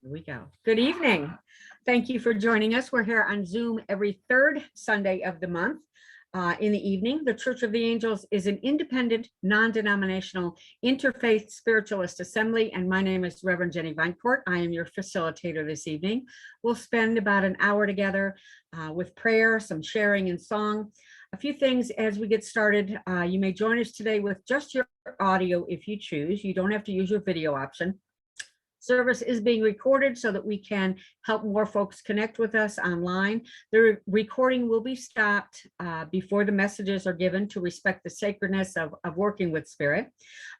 Here we go. Good evening. Thank you for joining us. We're here on Zoom every third Sunday of the month in the evening. The Church of the Angels is an independent, non-denominational, interfaith spiritualist assembly, and my name is Reverend Jenni Vinecourt. I am your facilitator this evening. We'll spend about an hour together with prayer, some sharing and song. A few things as we get started. You may join us today with just your audio if you choose. You don't have to use your video option. Service is being recorded so that we can help more folks connect with us online. The recording will be stopped before the messages are given to respect the sacredness of working with Spirit.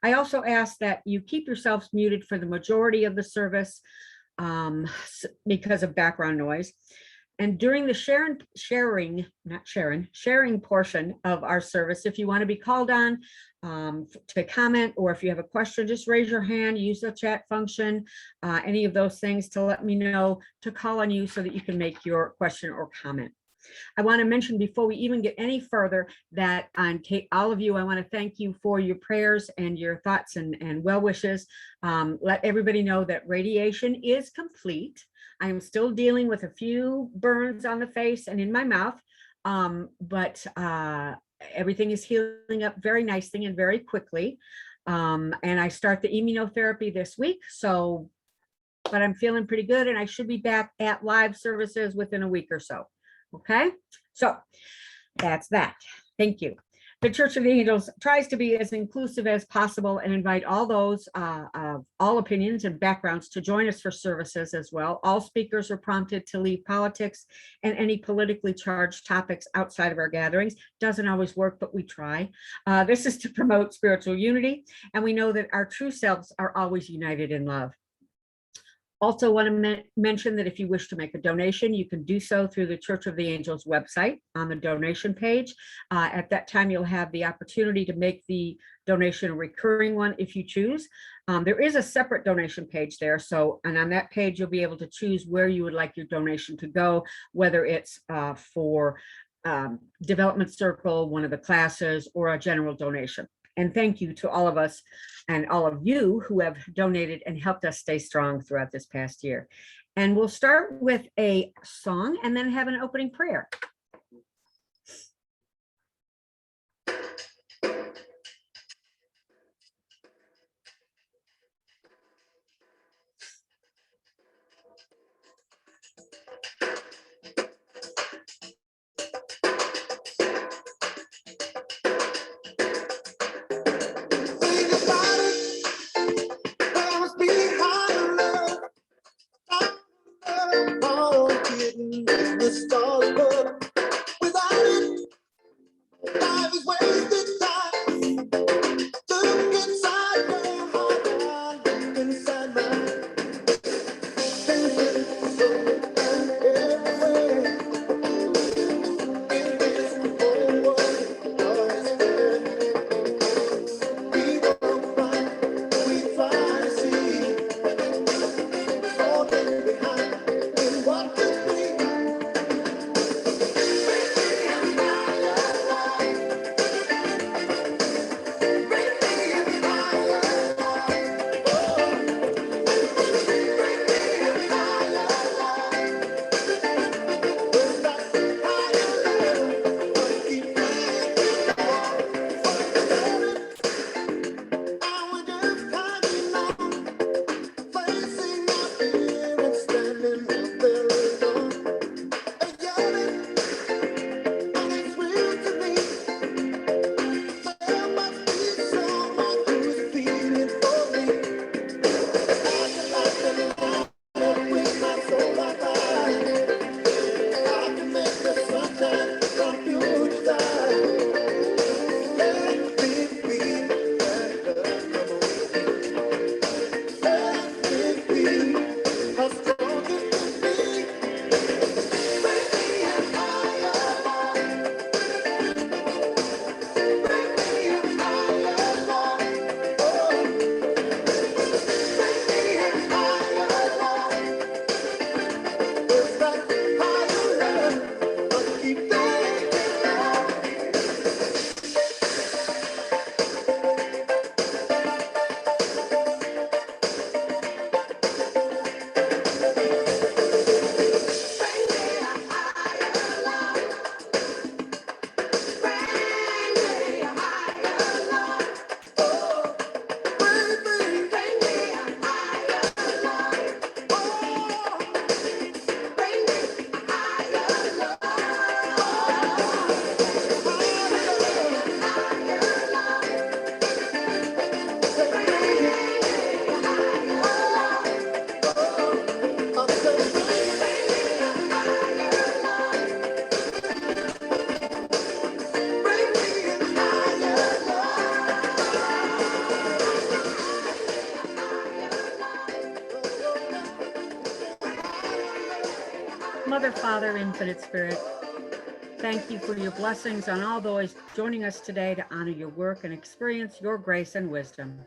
I also ask that you keep yourselves muted for the majority of the service because of background noise. And during the sharing portion of our service, if you want to be called on to comment, or if you have a question, just raise your hand, use the chat function, any of those things to let me know to call on you so that you can make your question or comment. I want to mention before we even get any further that on all of you, I want to thank you for your prayers and your thoughts and well wishes. Let everybody know that radiation is complete. I am still dealing with a few burns on the face and in my mouth, but everything is healing up very nicely and very quickly. And I start the immunotherapy this week, but I'm feeling pretty good, and I should be back at live services within a week or so. Okay, so that's that. Thank you. The Church of the Angels tries to be as inclusive as possible and invite all those of all opinions and backgrounds to join us for services as well. All speakers are prompted to leave politics and any politically charged topics outside of our gatherings. Doesn't always work, but we try. This is to promote spiritual unity, and we know that our true selves are always united in love. Also want to mention that if you wish to make a donation, you can do so through the Church of the Angels website on the donation page. At that time, you'll have the opportunity to make the donation a recurring one if you choose. There is a separate donation page there. And on that page, you'll be able to choose where you would like your donation to go, whether it's for Development Circle, one of the classes, or a general donation. And thank you to all of us and all of you who have donated and helped us stay strong throughout this past year. And we'll start with a song and then have an opening prayer. Mother, Father, Infinite Spirit, thank you for your blessings on all those joining us today to honor your work and experience your grace and wisdom.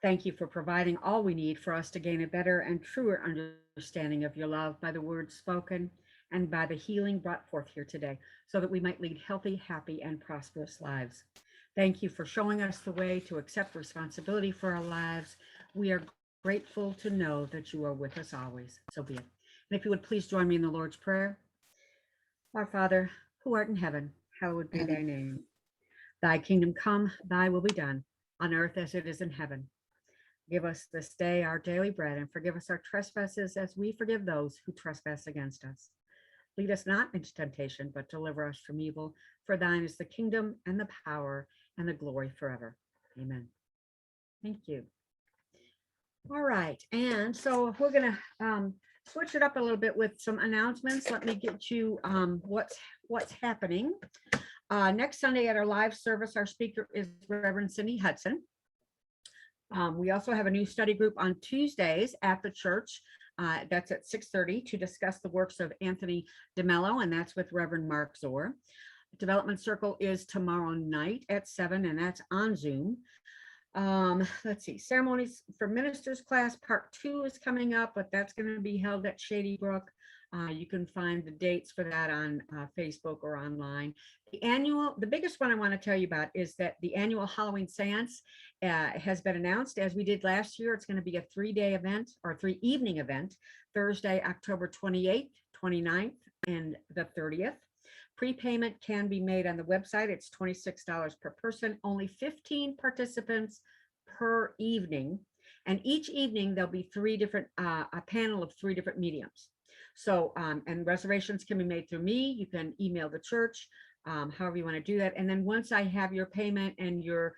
Thank you for providing all we need for us to gain a better and truer understanding of your love by the words spoken and by the healing brought forth here today, so that we might lead healthy, happy, and prosperous lives. Thank you for showing us the way to accept responsibility for our lives. We are grateful to know that you are with us always. So be it. And if you would please join me in the Lord's Prayer. Our Father, who art in heaven, hallowed be thy name. Thy kingdom come, thy will be done, on earth as it is in heaven. Give us this day our daily bread, and forgive us our trespasses as we forgive those who trespass against us. Lead us not into temptation, but deliver us from evil. For thine is the kingdom and the power and the glory forever. Amen. Thank you. All right, and so we're going to switch it up a little bit with some announcements. Let me get you what's happening. Next Sunday at our live service, our speaker is Reverend Cindy Hudson. We also have a new study group on Tuesdays at the church. That's at 6:30 to discuss the works of Anthony DeMello, and that's with Reverend Mark Zor. Development Circle is tomorrow night at 7, and that's on Zoom. Let's see, ceremonies for ministers class part 2 is coming up, but that's going to be held at Shady Brook. You can find the dates for that on Facebook or online. The biggest one I want to tell you about is that the annual Halloween seance has been announced. As we did last year, it's going to be a 3-day event or 3-evening event, Thursday, October 28th, 29th, and the 30th. Prepayment can be made on the website. It's $26 per person, only 15 participants per evening. And each evening there'll be a panel of 3 different mediums. So, and reservations can be made through me. You can email the church, however you want to do that. And then once I have your payment and your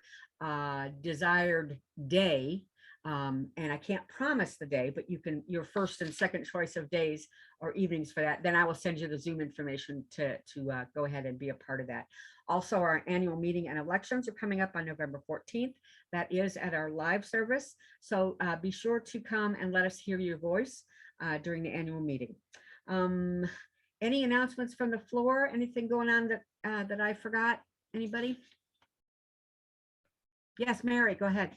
desired day, and I can't promise the day, but you can, your first and second choice of days or evenings for that, then I will send you the Zoom information to go ahead and be a part of that. Also, our annual meeting and elections are coming up on November 14th. That is at our live service. So be sure to come and let us hear your voice during the annual meeting. Any announcements from the floor? Anything going on that I forgot? Anybody? Yes, Mary, go ahead.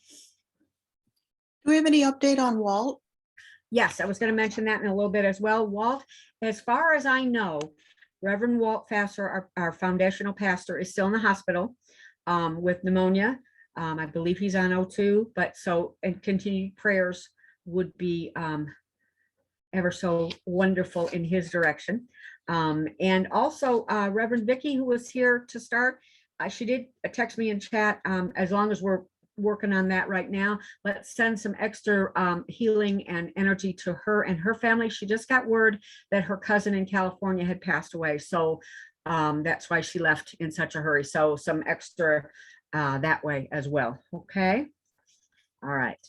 Do we have any update on Walt? Yes, I was going to mention that in a little bit as well. Walt, as far as I know, Reverend Walt Fasser, our foundational pastor, is still in the hospital with pneumonia. I believe he's on O2, but so, and continued prayers would be ever so wonderful in his direction. And also Reverend Vicky, who was here to start, she did text me in chat. As long as we're working on that right now, let's send some extra healing and energy to her and her family. She just got word that her cousin in California had passed away, so that's why she left in such a hurry. So some extra that way as well. Okay, all right.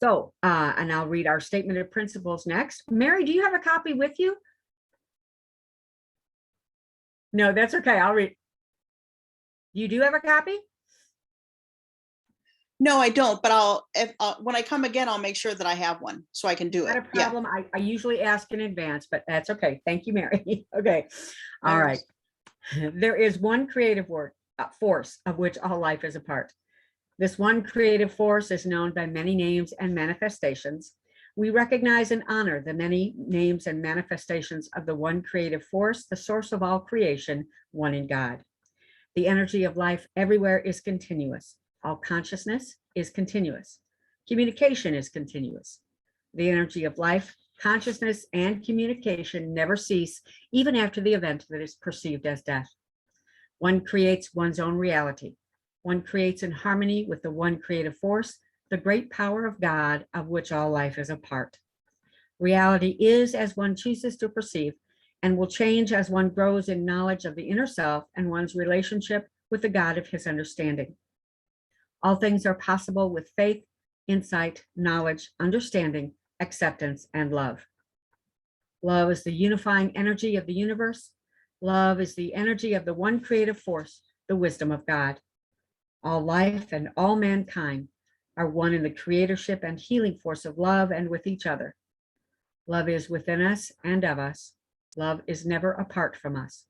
So and I'll read our statement of principles next. Mary, do you have a copy with you? No, that's okay, I'll read. You do have a copy? No, I don't, but when I come again, I'll make sure that I have one so I can do it. Not a problem. Yeah. I usually ask in advance, but that's okay. Thank you, Mary. Okay. All right. There is one creative force of which all life is a part. This one creative force is known by many names and manifestations. We recognize and honor the many names and manifestations of the one creative force, the source of all creation, one in God. The energy of life everywhere is continuous. All consciousness is continuous. Communication is continuous. The energy of life, consciousness, and communication never cease, even after the event that is perceived as death. One creates one's own reality. One creates in harmony with the one creative force, the great power of God, of which all life is a part. Reality is as one chooses to perceive, and will change as one grows in knowledge of the inner self and one's relationship with the God of his understanding. All things are possible with faith, insight, knowledge, understanding, acceptance, and love. Love is the unifying energy of the universe. Love is the energy of the one creative force, the wisdom of God. All life and all mankind are one in the creatorship and healing force of love and with each other. Love is within us and of us. Love is never apart from us.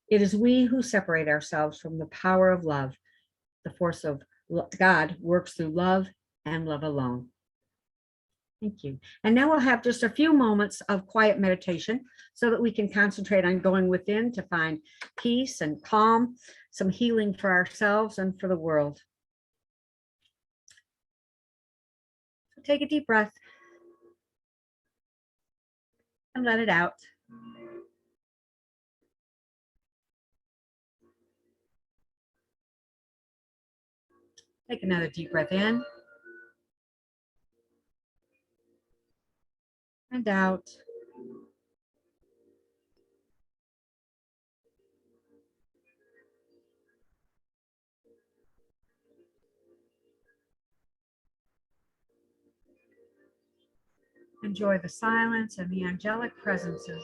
It is we who separate ourselves from the power of love. The force of God works through love and love alone. Thank you. And now we'll have just a few moments of quiet meditation so that we can concentrate on going within to find peace and calm, some healing for ourselves and for the world. So take a deep breath and let it out. Take another deep breath in and out. Enjoy the silence and the angelic presences.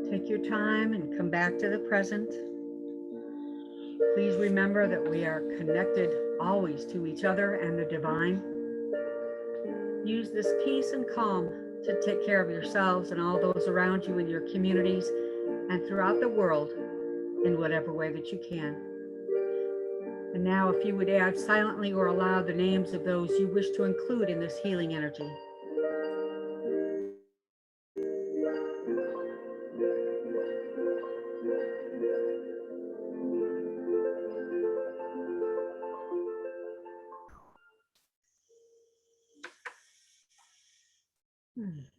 Take your time and come back to the present. Please remember that we are connected always to each other and the divine. Use this peace and calm to take care of yourselves and all those around you in your communities and throughout the world in whatever way that you can. And now, if you would add silently or aloud the names of those you wish to include in this healing energy.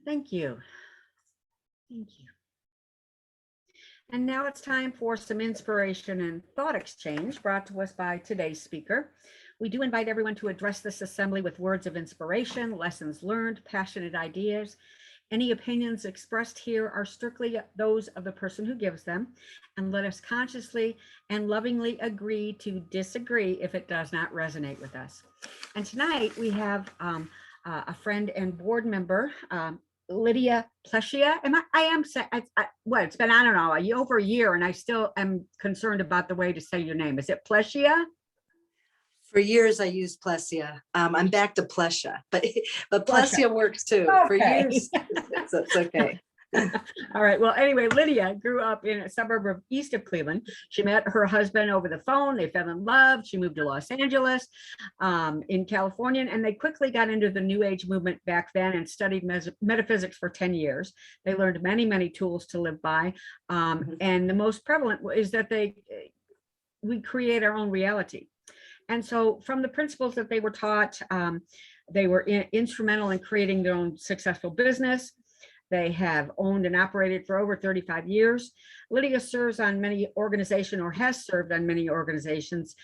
Thank you. Thank you. And now it's time for some inspiration and thought exchange brought to us by today's speaker. We do invite everyone to address this assembly with words of inspiration, lessons learned, passionate ideas. Any opinions expressed here are strictly those of the person who gives them, and let us consciously and lovingly agree to disagree if it does not resonate with us. And tonight we have a friend and board member, Lydia Plescia. It's been, I don't know, over a year, and I still am concerned about the way to say your name. Is it Plescia? For years, I used Plescia. I'm back to Plescia, but Plescia works too. Okay. For years, it's okay. All right. Well, anyway, Lydia grew up in a suburb of east of Cleveland. She met her husband over the phone. They fell in love. She moved to Los Angeles in California, and they quickly got into the New Age movement back then and studied metaphysics for 10 years. They learned many, many tools to live by. And the most prevalent is that we create our own reality. And so from the principles that they were taught, they were instrumental in creating their own successful business. They have owned and operated for over 35 years. Lydia serves on many organizations, or has served on many organizations,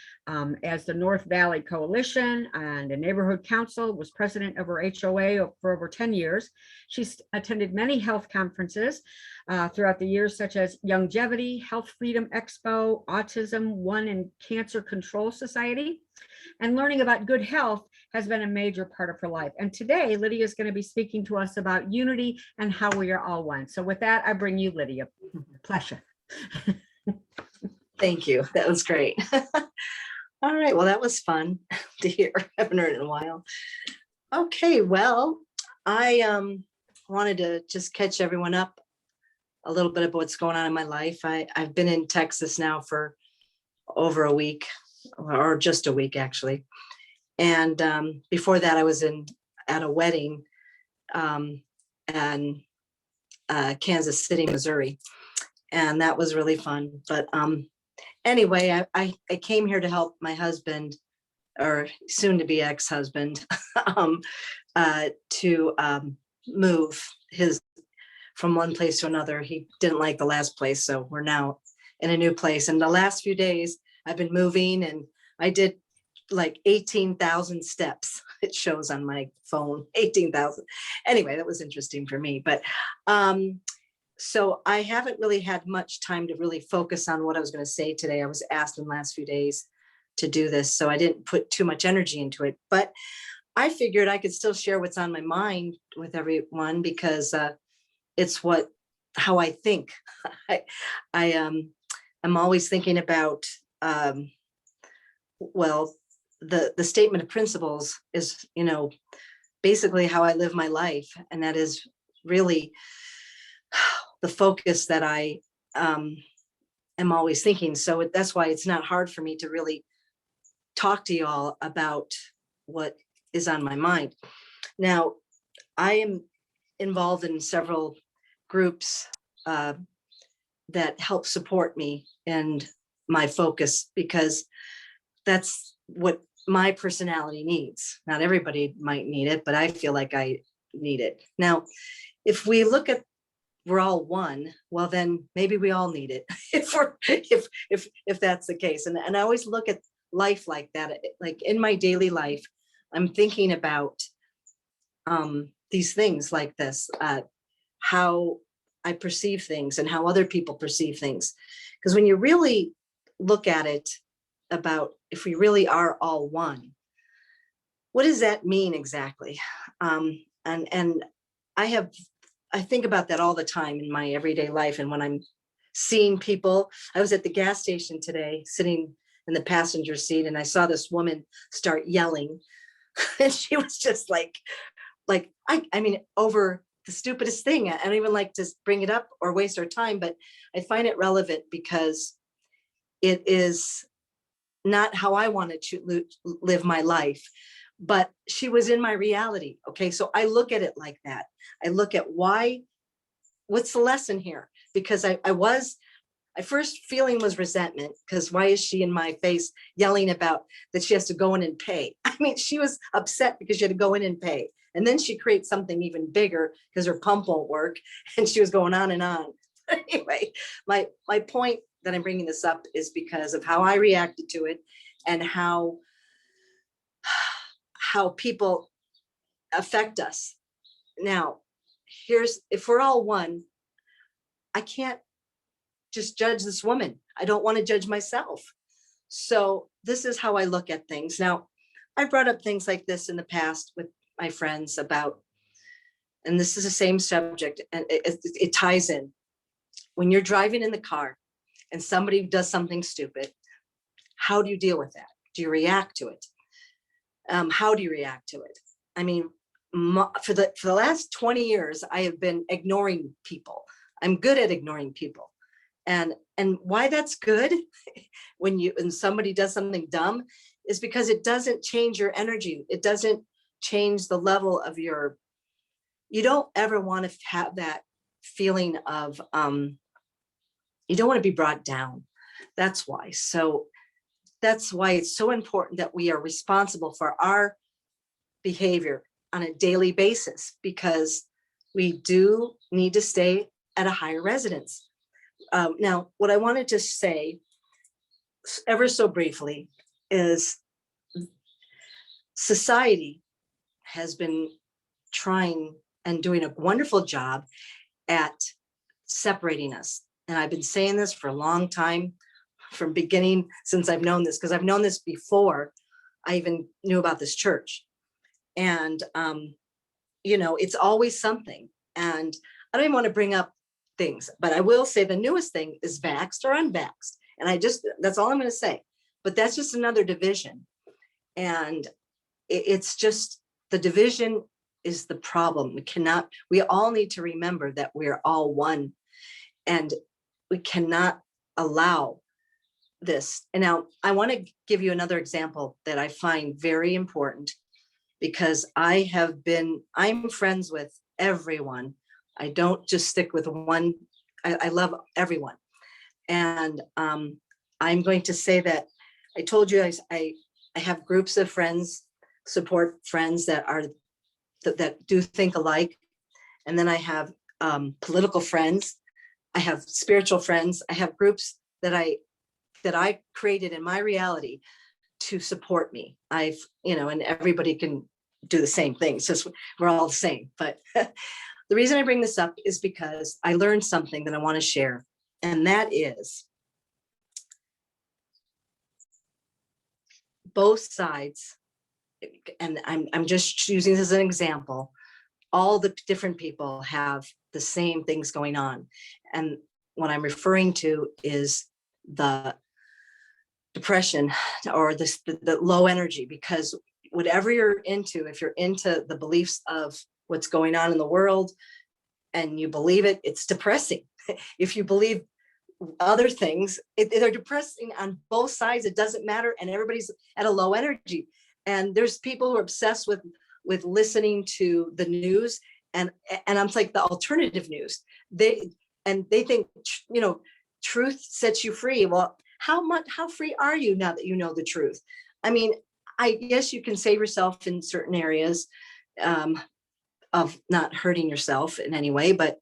as the North Valley Coalition and a neighborhood council, was president of her HOA for over 10 years. She's attended many health conferences throughout the years, such as Longevity, Health Freedom Expo, Autism One, and Cancer Control Society. And learning about good health has been a major part of her life. And today, Lydia is going to be speaking to us about unity and how we are all one. So with that, I bring you Lydia. Pleasure. Thank you. That was great. All right. Well, that was fun to hear. I haven't heard it in a while. Okay. Well, I wanted to just catch everyone up a little bit of what's going on in my life. I've been in Texas now for over a week, or just a week actually. And before that, I was at a wedding in Kansas City, Missouri, and that was really fun. But anyway, I came here to help my husband, or soon to be ex-husband, to move his from one place to another. He didn't like the last place, so we're now in a new place. And the last few days I've been moving, and I did like 18,000 steps. It shows on my phone, 18,000. Anyway, that was interesting for me. But so I haven't really had much time to really focus on what I was going to say today. I was asked in the last few days to do this, so I didn't put too much energy into it. But I figured I could still share what's on my mind with everyone, because it's how I think. I'm always thinking about, well, the statement of principles is, basically how I live my life. And that is really the focus that I am always thinking. So that's why it's not hard for me to really talk to you all about what is on my mind. Now, I am involved in several groups that help support me and my focus, because that's what my personality needs. Not everybody might need it, but I feel like I need it. Now, if we look at we're all one, well, then maybe we all need it if that's the case. And I always look at life like that. Like in my daily life, I'm thinking about these things like this, how I perceive things and how other people perceive things. Because when you really look at it, about if we really are all one, what does that mean exactly? And I think about that all the time in my everyday life. And when I'm seeing people, I was at the gas station today, sitting in the passenger seat, and I saw this woman start yelling, and she was just like I mean, over the stupidest thing. I don't even like to bring it up or waste our time, but I find it relevant because it is not how I wanted to live my life, but she was in my reality. Okay. So I look at it like that. I look at what's the lesson here? Because I was my first feeling was resentment, because why is she in my face yelling about that she has to go in and pay? I mean, she was upset because she had to go in and pay. And then she creates something even bigger because her pump won't work. And she was going on and on. Anyway, my point that I'm bringing this up is because of how I reacted to it and how people affect us. Now, if we're all one, I can't just judge this woman. I don't want to judge myself. So this is how I look at things. Now, I brought up things like this in the past with my friends about, and this is the same subject, and it ties in. When you're driving in the car and somebody does something stupid, how do you deal with that? Do you react to it? How do you react to it? I mean, for the last 20 years, I have been ignoring people. I'm good at ignoring people. And why that's good when somebody does something dumb is because it doesn't change your energy. It doesn't change the level of you don't ever want to have that feeling of, you don't want to be brought down. That's why. So that's why it's so important that we are responsible for our behavior on a daily basis, because we do need to stay at a higher residence. Now, what I wanted to say ever so briefly is society has been trying and doing a wonderful job at separating us. And I've been saying this for a long time, from beginning, since I've known this, because I've known this before I even knew about this church. And, it's always something. And I don't even want to bring up things, but I will say the newest thing is vaxxed or unvaxxed. And that's all I'm going to say. But that's just another division. And it's just, the division is the problem. We all need to remember that we're all one, and we cannot allow this. And now I want to give you another example that I find very important, because I'm friends with everyone. I don't just stick with one. I love everyone. And I'm going to say that I told you I have groups of friends, support friends that do think alike. And then I have political friends. I have spiritual friends. I have groups that I created in my reality to support me. And everybody can do the same thing. It's just, we're all the same. But the reason I bring this up is because I learned something that I want to share. And that is both sides. And I'm just using this as an example. All the different people have the same things going on. And what I'm referring to is the depression or the low energy, because whatever you're into, if you're into the beliefs of what's going on in the world and you believe it, it's depressing. If you believe other things, they're depressing on both sides. It doesn't matter. And everybody's at a low energy. And there's people who are obsessed with listening to the news, and I'm like the alternative news. They think, truth sets you free. Well, how free are you now that you know the truth? I mean, I guess you can save yourself in certain areas of not hurting yourself in any way, but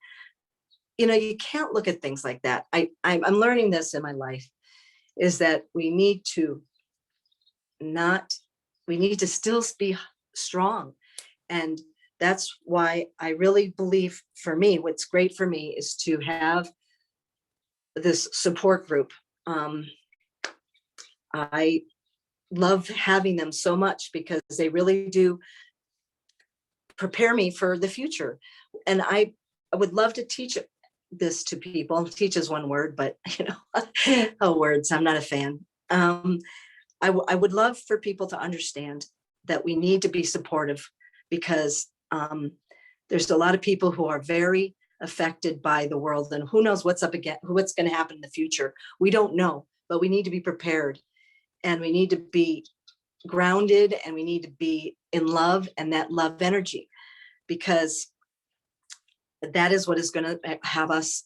you can't look at things like that. I'm learning this in my life, is that we need to still be strong. And that's why I really believe, for me, what's great for me is to have this support group. I love having them so much because they really do prepare me for the future. And I would love to teach this to people. Teach is one word, but words, I'm not a fan. I would love for people to understand that we need to be supportive, because there's a lot of people who are very affected by the world, and who knows what's going to happen in the future. We don't know, but we need to be prepared, and we need to be grounded, and we need to be in love, and that love energy, because that is what is going to have us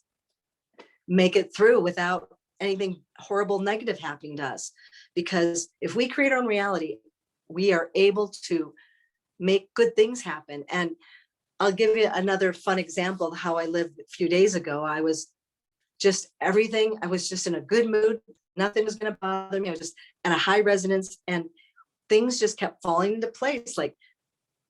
make it through without anything horrible, negative happening to us. Because if we create our own reality, we are able to make good things happen. And I'll give you another fun example of how I lived a few days ago. I was just in a good mood. Nothing was going to bother me. I was just at a high resonance, and things just kept falling into place. Like,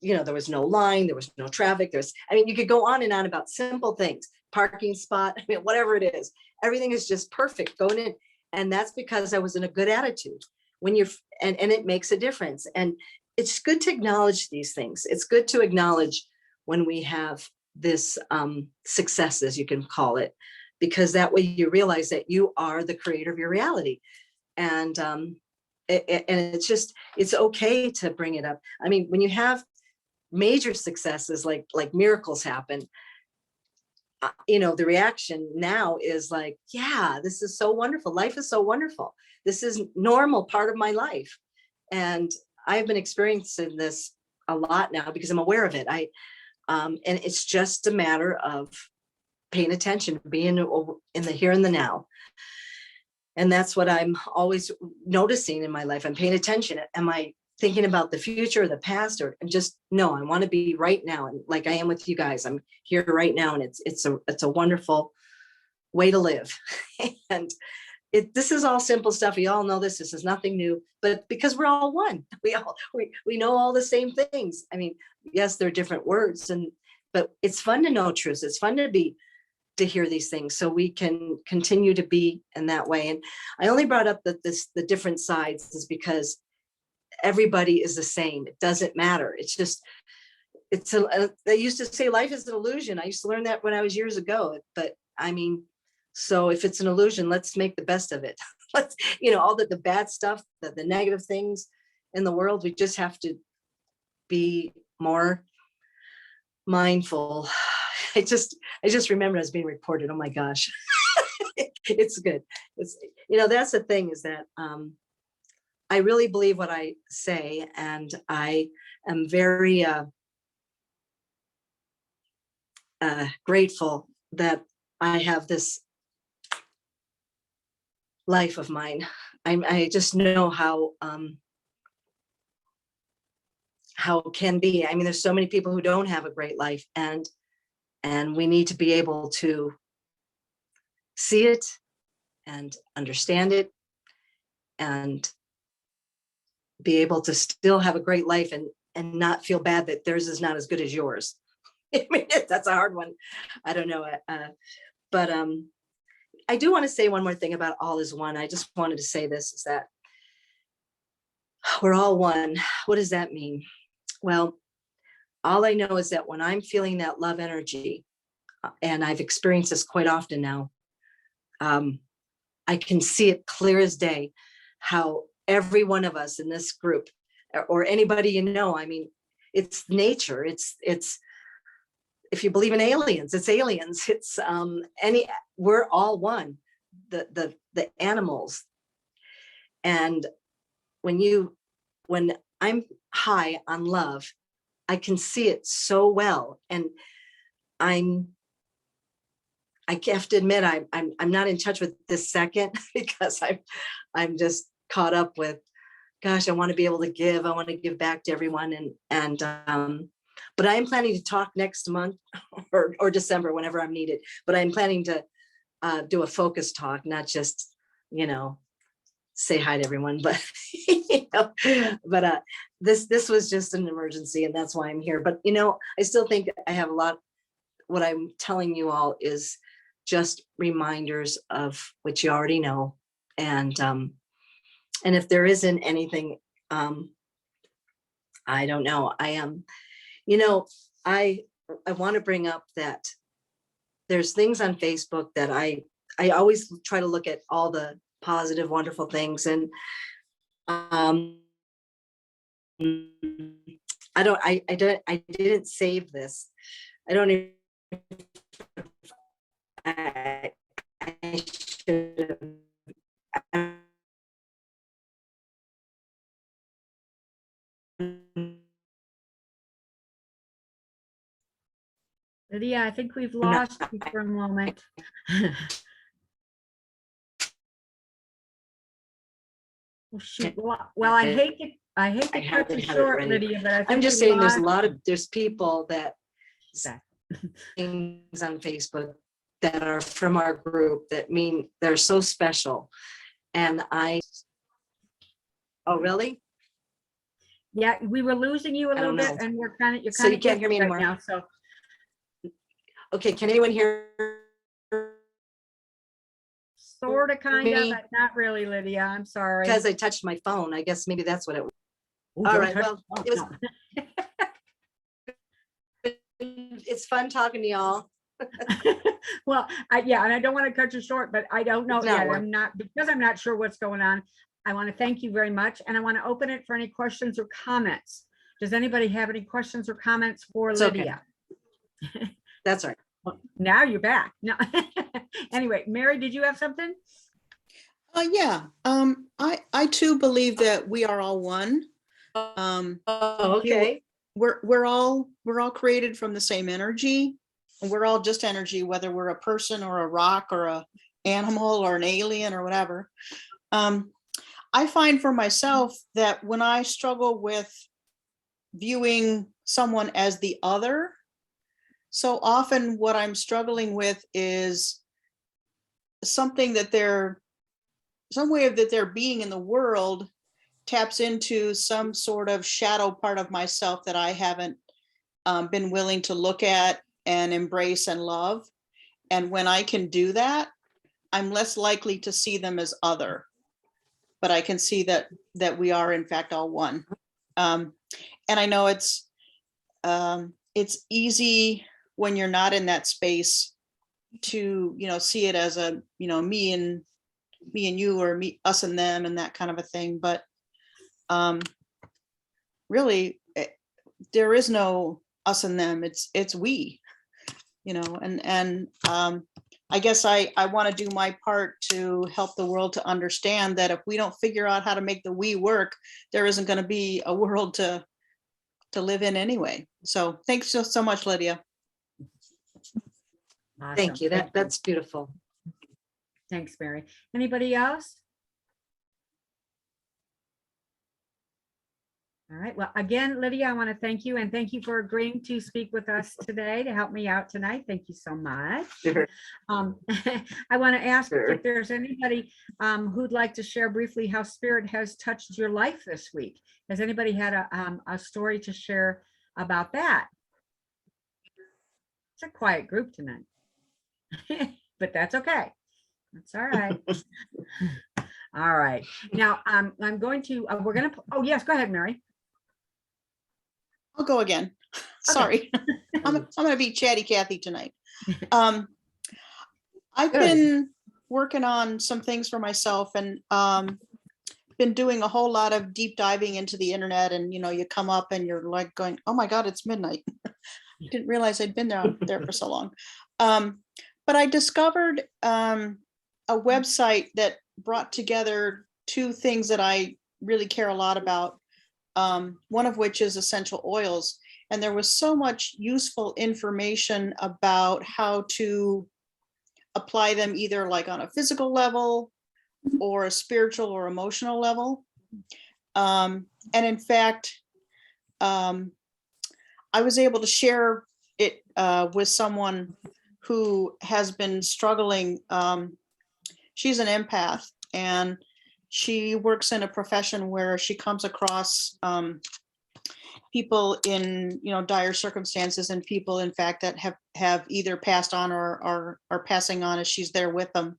there was no line, there was no traffic. You could go on and on about simple things, parking spot, whatever it is. Everything is just perfect going in. And that's because I was in a good attitude. And it makes a difference. And it's good to acknowledge these things. It's good to acknowledge when we have this success, as you can call it, because that way you realize that you are the creator of your reality. And it's okay to bring it up. When you have major successes, like miracles happen, the reaction now is like, yeah, this is so wonderful. Life is so wonderful. This is normal part of my life. And I've been experiencing this a lot now because I'm aware of it. And it's just a matter of paying attention, being in the here and the now. And that's what I'm always noticing in my life. I'm paying attention. Am I thinking about the future or the past, or just, no, I want to be right now. And like I am with you guys, I'm here right now. And it's a wonderful way to live. And this is all simple stuff. We all know this is nothing new, but because we're all one, we know all the same things. Yes, they're different words, but it's fun to know truths. It's fun to hear these things, so we can continue to be in that way. And I only brought up the different sides is because everybody is the same. It doesn't matter. It's just, they used to say life is an illusion. I used to learn that when I was years ago, but so if it's an illusion, let's make the best of it. Let's, all the bad stuff, the negative things in the world, we just have to be more mindful. I just remember I was being reported. Oh my gosh. It's good. That's the thing, is that I really believe what I say, and I am very grateful that I have this life of mine. I just know how it can be. There's so many people who don't have a great life, and we need to be able to see it and understand it and be able to still have a great life and not feel bad that theirs is not as good as yours. That's a hard one. I don't know. But I do want to say one more thing about all is one. I just wanted to say this, is that we're all one. What does that mean? Well, all I know is that when I'm feeling that love energy, and I've experienced this quite often now, I can see it clear as day, how every one of us in this group, or anybody, it's nature. It's if you believe in aliens, it's aliens. It's we're all one, the animals. And when I'm high on love, I can see it so well. And I have to admit, I'm not in touch with this second, because I'm just caught up with, gosh, I want to be able to give. I want to give back to everyone. But I am planning to talk next month or December, whenever I'm needed. But I'm planning to do a focus talk, not just, say hi to everyone, but this was just an emergency, and that's why I'm here. But I still think I have a lot. What I'm telling you all is just reminders of what you already know, and if there isn't anything, I don't know. I am, I want to bring up that there's things on Facebook that I always try to look at all the positive, wonderful things, and I didn't save this. I don't even, I should have. Lydia, I think we've lost you for a moment. Well, shoot. Well, I hate to I cut you haven't had it short, ready. Lydia, but I think I'm just there's saying there's lot- there's people that Okay. things on Facebook that are from our group that mean they're so special. And oh, really? Yeah, we were losing you a I little don't bit know. and you're So kind you of can't hear me right anymore? now. So Okay, can anyone hear? sort of, kind of, Me? but not really, Lydia. I'm sorry. Because I touched my phone. I guess maybe that's what it was. Ooh, All don't right, touch- well, oh, it was, no. it's fun talking to y'all. Well, yeah, and I don't want to cut you short, but I don't know It's not yet. work. I'm not, because I'm not sure what's going on. I want to thank you very much, and I want to open it for any questions or comments. Does anybody have any questions or comments for It's okay. Lydia? That's all right. Well, now you're back. No. Anyway, Mary, did you have something? Yeah, I too believe that we are all one. Oh, okay. We're all created from the same energy. And we're all just energy, whether we're a person or a rock or a animal or an alien or whatever. I find for myself that when I struggle with viewing someone as the other, so often what I'm struggling with is something that some way that their being in the world taps into some sort of shadow part of myself that I haven't been willing to look at and embrace and love. And when I can do that, I'm less likely to see them as other, but I can see that we are in fact all one. And I know it's easy when you're not in that space to, see it as a, me and you, or us and them, and that kind of a thing. But really, there is no us and them. It's we, and I guess I want to do my part to help the world to understand that if we don't figure out how to make the we work, there isn't going to be a world to live in anyway. So thanks so much, Lydia. Thank Awesome. you. That's beautiful. Thanks, Mary. Anybody else? All right. Well, again, Lydia, I want to thank you, and thank you for agreeing to speak with us today to help me out tonight. Thank you so much. Sure. I want to ask Sure. if there's anybody who'd like to share briefly how spirit has touched your life this week. Has anybody had a story to share about that? It's a quiet group tonight, but that's okay. That's all right. All right. Now, I'm going to, we're going to, oh, yes, go ahead, Mary. I'll go again. Sorry. I'm going to be chatty Cathy tonight. I've Good. been working on some things for myself, and been doing a whole lot of deep diving into the internet, and you come up and you're like going, oh my God, it's midnight. Didn't realize I'd been there for so long. But I discovered a website that brought together two things that I really care a lot about. One of which is essential oils. And there was so much useful information about how to apply them, either like on a physical level or a spiritual or emotional level. And in fact, I was able to share it with someone who has been struggling. She's an empath, and she works in a profession where she comes across people in dire circumstances, and people in fact that have either passed on or are passing on as she's there with them.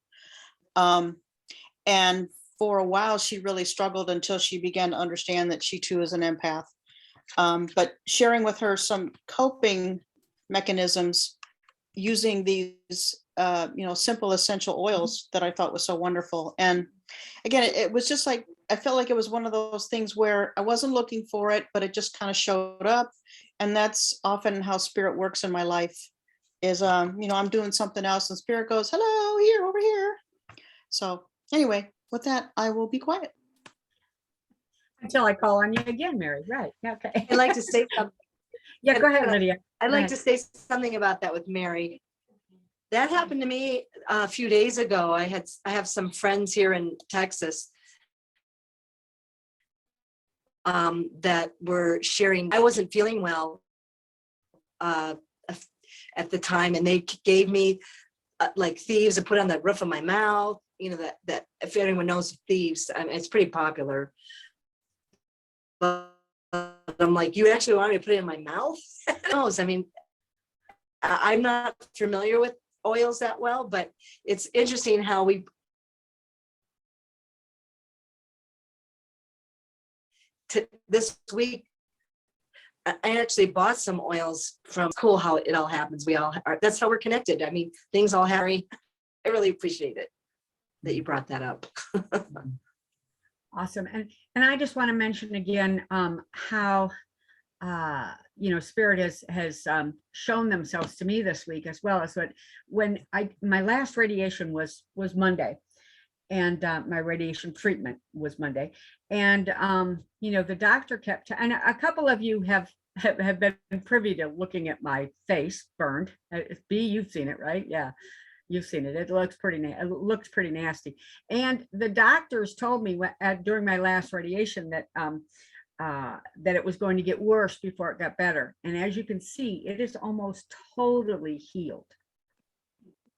And for a while she really struggled until she began to understand that she too is an empath. But sharing with her some coping mechanisms using these simple essential oils that I thought was so wonderful. And again, it was just like, I felt like it was one of those things where I wasn't looking for it, but it just kind of showed up. And that's often how spirit works in my life is, I'm doing something else and spirit goes, hello, here, over here. So anyway, with that, I will be quiet. Until I call on you again, Mary. Right. Okay. I'd like to say something. Yeah, go ahead, Lydia. I'd like ahead. to say something about that with Mary. That happened to me a few days ago. I have some friends here in Texas that were sharing. I wasn't feeling well at the time, and they gave me like thieves to put on the roof of my mouth. You know, that if anyone knows thieves, I mean, it's pretty popular. But I'm like, you actually want me to put it in my mouth? I mean, I'm not familiar with oils that well, but it's interesting how we this week I actually bought some oils from. Cool how it all happens. We all are, that's how we're connected. I mean, things all happen. I really appreciate it that you brought that up. Awesome. And I just want to mention again how you know, Spirit has shown themselves to me this week, as well as when my last radiation was Monday, and my radiation treatment was Monday, and you know, the doctor kept, and a couple of you have been privy to looking at my face burned. B, you've seen it, right? Yeah, you've seen it. It looks pretty nasty. And the doctors told me during my last radiation that that it was going to get worse before it got better. And as you can see, it is almost totally healed.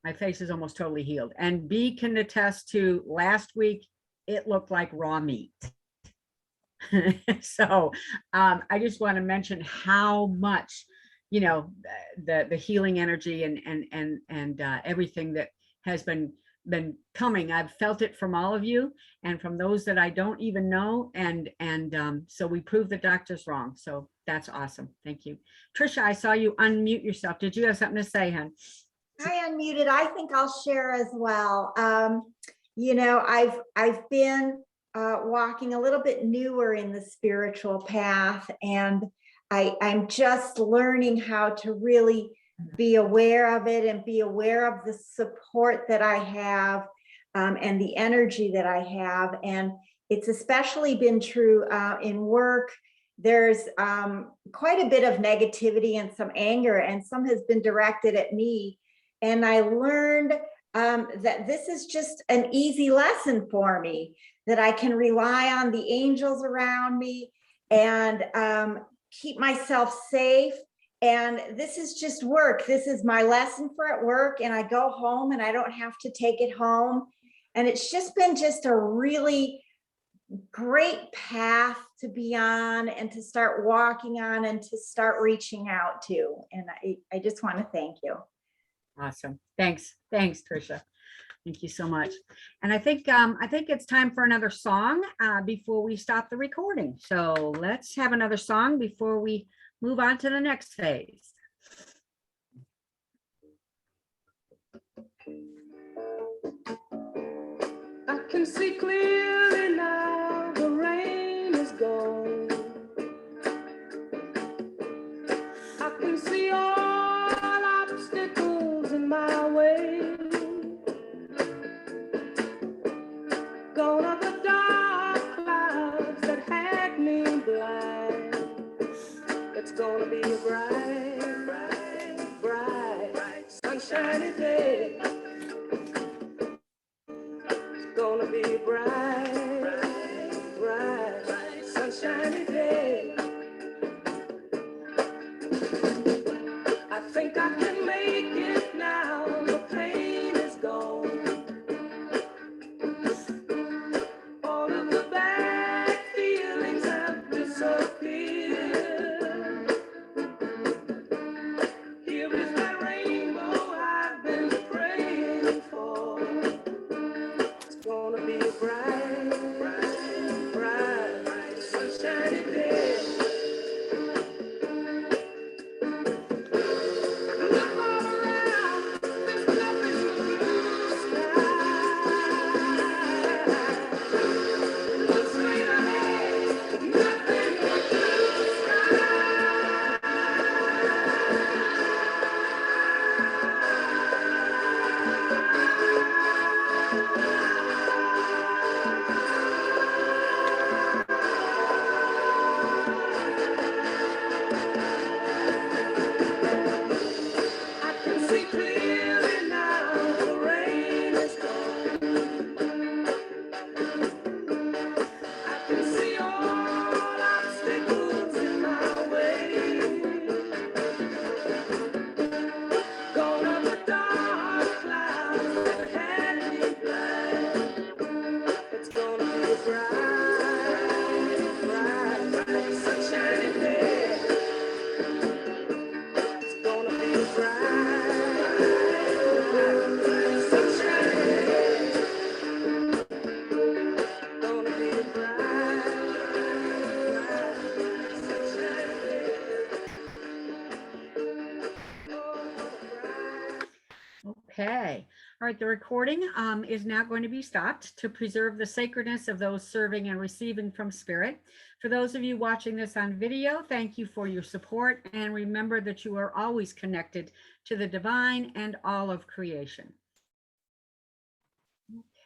My face is almost totally healed. And B can attest to last week, it looked like raw meat. So I just want to mention how much, you know, the healing energy and everything that has been coming. I've felt it from all of you and from those that I don't even know. And so we proved the doctors wrong. So that's awesome. Thank you. Trisha, I saw you unmute yourself. Did you have something to say, hon? I unmuted. I think I'll share as well. You know, I've been walking a little bit newer in the spiritual path, and I'm just learning how to really be aware of it and be aware of the support that I have and the energy that I have. And it's especially been true in work. There's quite a bit of negativity and some anger, and some has been directed at me. And I learned that this is just an easy lesson for me, that I can rely on the angels around me and keep myself safe. And this is just work. This is my lesson for at work. And I go home and I don't have to take it home. And it's just been just a really great path to be on and to start walking on and to start reaching out to. And I just want to thank you. Awesome. Thanks, Trisha. Thank you so much. And I think it's time for another song before we stop the recording. So let's have another song before we move on to the next phase. I can see clearly now, the rain is gone. I can see all obstacles in my way. Gone are the dark clouds that had me blind. It's gonna be a bright, bright, bright, sunshiny day. It's gonna be a bright, bright, sunshiny day. I think I can make it now. The pain is gone. All of the bad feelings have disappeared. Here is that rainbow I've been praying for. It's gonna be a bright, bright, bright, sunshiny day. Okay, all right, the recording is now going to be stopped to preserve the sacredness of those serving and receiving from Spirit. For those of you watching this on video, thank you for your support, and remember that you are always connected to the divine and all of creation.